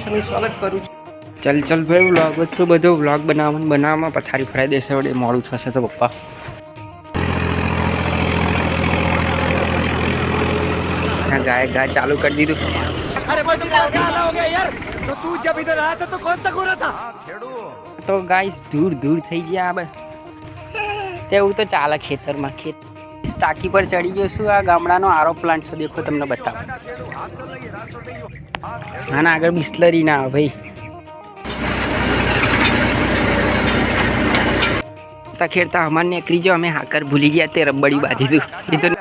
સૌનું સ્વાગત કરું છું। ચલ ભાઈ વ્લોગ વચ્ચે બધો વ્લોગ બનાવવામાં પથારી ફરાઈ દેશે વડે મોડું થશે તો પપ્પા गाय चालू कर दी। अरे भाई तुम क्या हो गया यार? तो तू जब इधर आया था तो कौन सा गोरा था? तो गाइस दूर થઈ ગયા બસ તેવું તો ચાલે ખેતરમાં ખેત ટાંકી પર ચડી ગયો છું। આ ગામડાનો આરો પ્લાન્ટ છે દેખો તમને બતાવો। આના આગળ બિસ્લરી ના આવે ભાઈ ખેરતા અમાર નીકળી ગયો। અમે હાકર ભૂલી ગયા તે રબડી બાંધી દીધું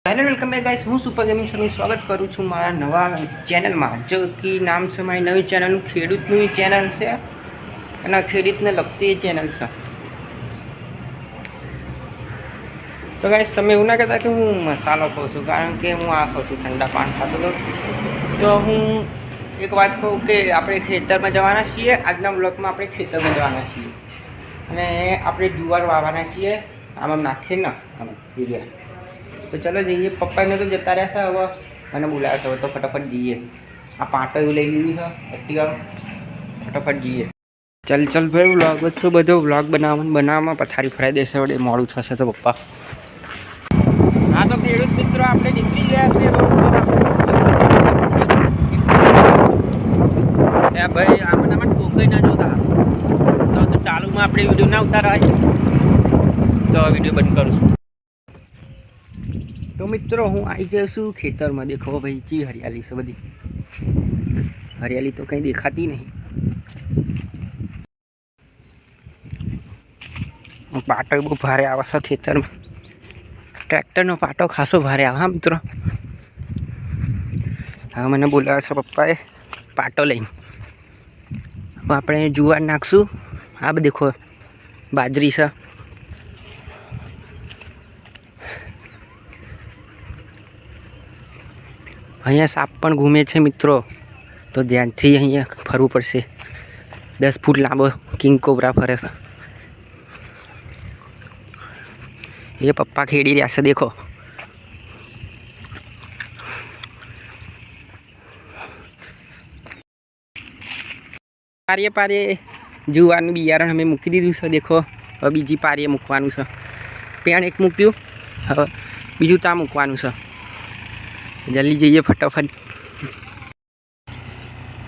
हेलो वेलकम बैक गाइस हूँ सुपर गेमिंग सर स्वागत करूँ छूँ मारा नवा चैनल में जो कि नाम से मारी नवी चैनल खेडूतनी चैनल से खेडूत ने लगती चैनल से। तो गाइस तब एवं ना कहता कि हूँ मसालो खाऊँ छूँ कारण के हूँ आ खाऊँ छूँ ठंडा पानी खातो तो हूँ एक बात कहूँ कि આપણે ખેતરમાં જવાના છીએ। આજના બ્લોગમાં આપણે ખેતરમાં જવાના છીએ અને આપણે જુવાર વાવવાના છીએ। આમાં નાખીએ ને આમ यूरिया तो चलो जाइए। पप्पा ने तो जता रहा है हवा मैंने बुलाया था तो फटाफट जाइए। आ पाटो ले लीधું છે एक्टिवा फटाफट जाइए। चल भाई व्लॉग वच्चે બધો व्लॉग બનાવવામાં પથારી ફરાઈ દેશે વડે મોડું થશે તો પપ્પા। હા તો ખેડૂત મિત્રો આપણે નીકળી ગયા છે રોડ પર। એ ભાઈ આમાં ઠોકાઈ ના જોતા તો ચાલુમાં આપણે વિડિયો ના ઉતારાય તો વિડિયો બંધ કરું છું। तो मित्रों हूँ आई जाऊँ खेतर में। देखो भाई ची हरियाली से बड़ी हरियाली तो कहीं देखाती नहीं। पाटो बहुत भारे आवा से खेतर में ट्रेक्टर नो पाटो खासो भारे आवा। हाँ मित्रों हाँ मैंने बोला से पप्पा पाटो लईने आपणे जुवार नाखशू। आ देखो बाजरी से अँ साप पण घूमे छे मित्रों तो ध्यान थी अँ फरवू पड़शे। 10 फूट लांबो किंग कोबरा फरे छे। ये पप्पा खेड़ी रह्या छे देखो। पारे जुवारनुं बियारण अमे मूकी दीधुं छे देखो। हवे बीजी पारीए मूकवानुं छे। पेण एक मूक्युं हवे बीजुं ता मूकवानुं छे। जल्दी जाइए फटाफट।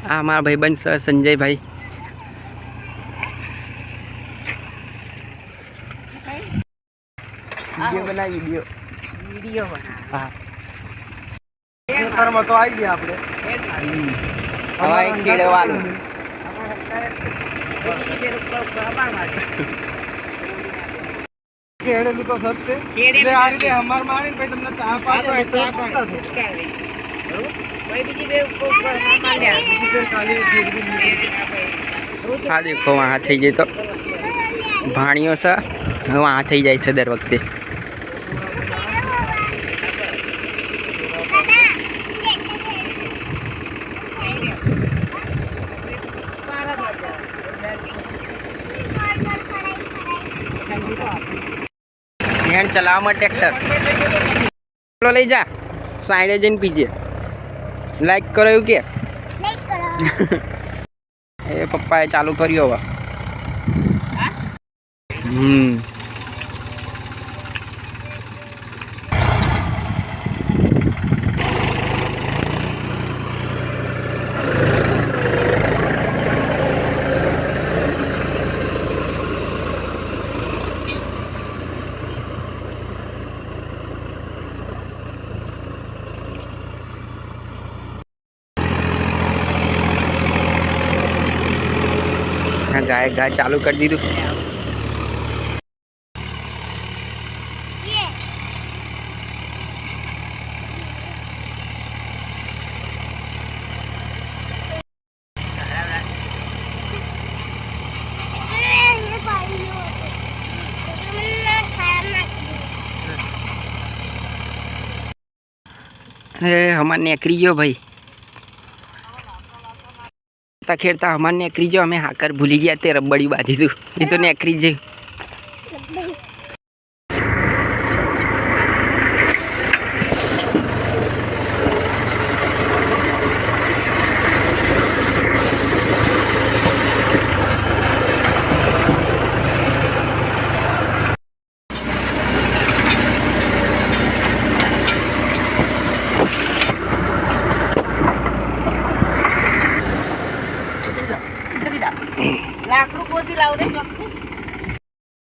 आ मारा भाईबंध सर संजय भाई वीडियो बना वीडियो बना। हाँ खेतर में तो आई गया आपने हवाई खेड़वानो खेड़ेलू तो सत्य खेड़े आ रीते हमार मारी भाई तुमने चा पाए तो हाँ देखो वहाँ थी जाए तो भाणियों से वहाँ थी जाए से दर वखते। ध्यान चलाव में ट्रेक्टर ले जा साइड जन पीछे लाइक करो के ए पप्पा चालू करियो हवा। गाय चालू कर दी। અમારે નેકરી ગયો ભાઈ ખેડતા અમારે નેકરી ગયો અમે હાકર ભૂલી ગયા તે રબડી બાંધી તું એ તો નેકરી જઈ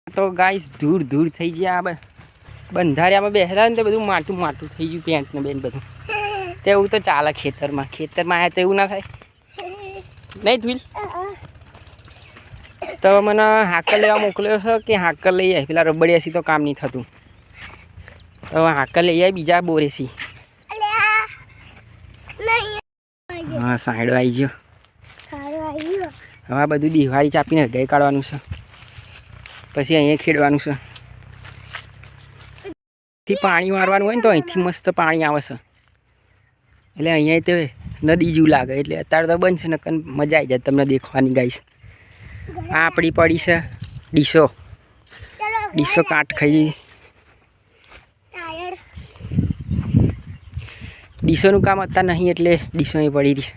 તો ગાઈસ દૂર દૂર થઈ ગયા બંધાર્યામાં બેસેલા ને તે બધું માટું માટું થઈ ગયું પેન્ટ ને બેન બધું તે એવું તો ચાલે ખેતરમાં આવ્યા તો એવું ના થાય નહીં ધ્વિલ તો મને હાકર લેવા મોકલ્યો છે કે હાકર લઈ આવી પેલા રબડિયાસી તો કામ નહીં થતું તો હાકર લઈ આવી બીજા બોરેસી હા સાઈડો આવી ગયો હવે આ બધું દિવાળી ચાપીને ગઈ કાઢવાનું છે પછી અહીંયા ખેડવાનું છે થી પાણી મારવાનું હોય ને તો અહીંથી મસ્ત પાણી આવે છે એટલે અહીંયા તે નદી જેવું લાગે એટલે અત્યારે તો બનશે ને મજા આવી જાય તમને દેખવાની ગાઈશ આ આપણી પડી છે ડીસો કાટ ખાઈ ડીસોનું કામ અત્યારે નહીં એટલે ડીસો અહીં પડી રહી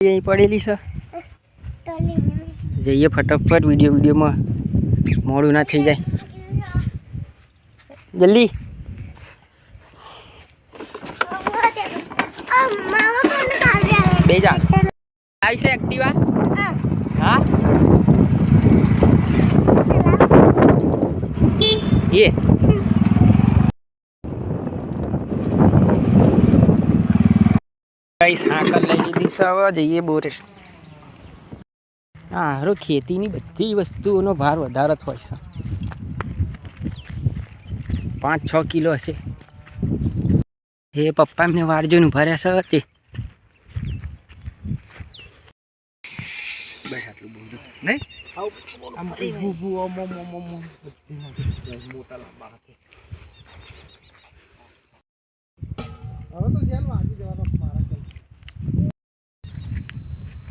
છે અહીં પડેલી છે જઈએ ફટાફટ વિડીયોમાં મોડું ના થઈ જાય જલ્દી બે જા આવી છે એક્ટિવા હા એ સાકર લઈ લીધી છે હવે જઈએ બોરેશ હા હારો ખેતીની બધી વસ્તુઓનો ભાર વધારે જ હોય છે 5-6 કિલો હશે એ પપ્પા એમને વાર જોઈને ભર્યા છે તે બસ આટલું બોલું નહીં મોટા લાંબા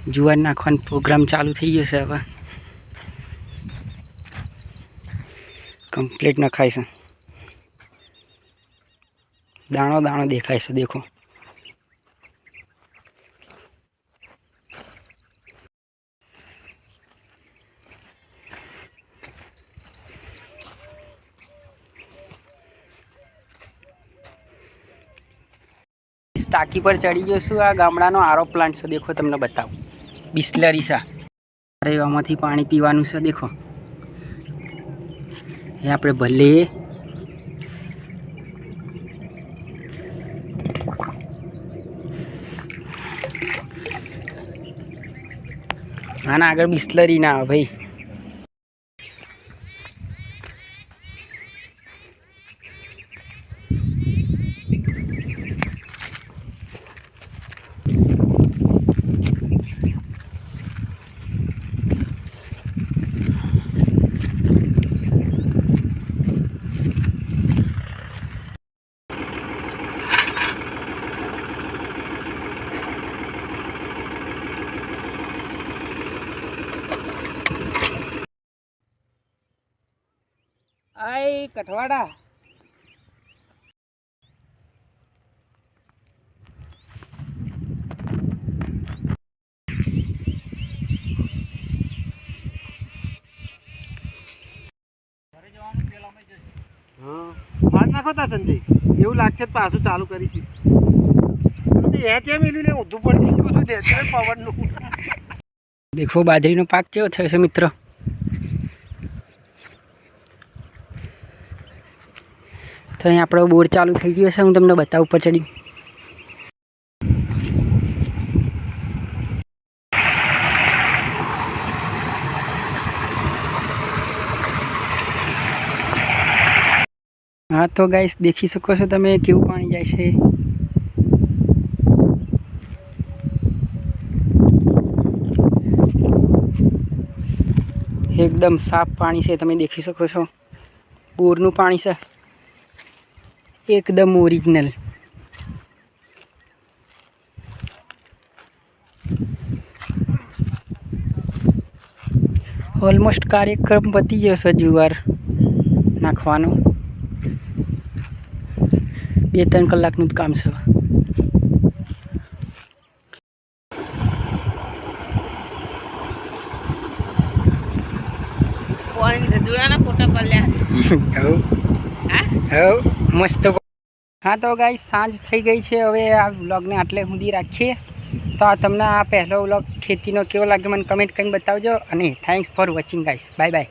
જુવાર નાખવાનો પ્રોગ્રામ ચાલુ થઈ ગયો છે હવે કમ્પ્લીટ નખાય છે દાણો દાણો દેખાય છે દેખો ટાંકી પર ચડી જશું આ ગામડાનો આરો પ્લાન્ટ છે દેખો તમને બતાવું બિસ્લરી છે અરે આમાંથી પાણી પીવાનું છે દેખો એ આપણે ભલે આના આગળ બિસ્લરી ના આવે ભાઈ આય કઠવાડા માર નાખો તા સંજય એવું લાગશે પાછું ચાલુ કરીશું ઊંધું પડી બધું નેચરલ પવનનું દેખો બાજરીનો પાક કેવો થયો છે મિત્રો તો અહીં આપણો બોર ચાલુ થઈ ગયો છે હું તમને બતાવું ઉપર ચડી હા તો ગાઈસ દેખી શકો છો તમે કેવું પાણી જાય છે એકદમ સાફ પાણી છે તમે દેખી શકો છો બોરનું પાણી છે એકદમ ઓરિજિનલ. ઓલમોસ્ટ કાર્યક્રમ પતી ગયો છે. જુવાર નાખવાનો 2-3 કલાકનું જ કામ છે. મસ્ત. હા તો ગાઈસ સાંજ થઈ ગઈ છે. હવે આ વ્લોગને આટલે સુધી રાખીએ. તો તમને આ પહેલો વ્લોગ ખેતીનો કેવો લાગ્યો મને કમેન્ટ કરીને બતાવજો. અને thanks for watching guys. Bye bye.